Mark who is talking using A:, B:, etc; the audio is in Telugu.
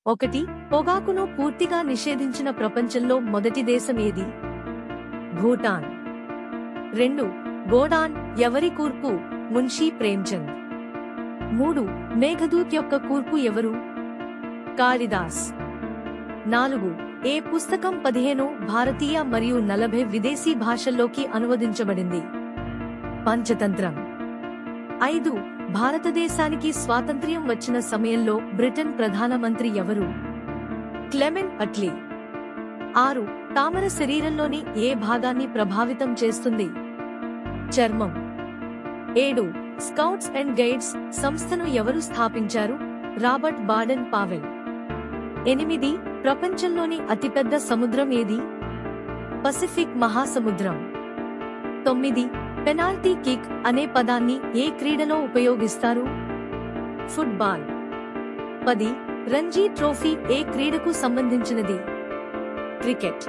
A: ఒకటి. పొగాకును పూర్తిగా నిషేధించిన ప్రపంచంలో మొదటి దేశం ఏది? భూటాన్. 2. గోడాన్ ఎవరి కూర్పు? మున్షీ ప్రేమ్చంద్. 3. మేఘదూత్ యొక్క కూర్పు ఎవరు? కాళిదాస్. 4. ఏ పుస్తకం 15 భారతీయ మరియు 40 విదేశీ భాషల్లోకి అనువదించబడింది? పంచతంత్రం. 5. భారతదేశానికి స్వాతంత్ర్యం వచ్చిన సమయంలో బ్రిటన్ ప్రధానమంత్రి ఎవరు? క్లెమెంట్ అట్లీ. 6. తామర శరీరంలోని ఏ భాగాన్ని ప్రభావితం చేస్తుంది? చర్మం. 7. స్కౌట్స్ అండ్ గైడ్స్ సంస్థను ఎవరు స్థాపించారు? Robert Baden Powell. 8. ప్రపంచంలోని అతిపెద్ద సముద్రం ఏది? పసిఫిక్ మహాసముద్రం. 9. పెనాల్టీ కిక్ అనే పదాన్ని ఏ క్రీడలో ఉపయోగిస్తారు? ఫుట్బాల్. 10. రంజీ ట్రోఫీ ఏ క్రీడకు సంబంధించినది? క్రికెట్.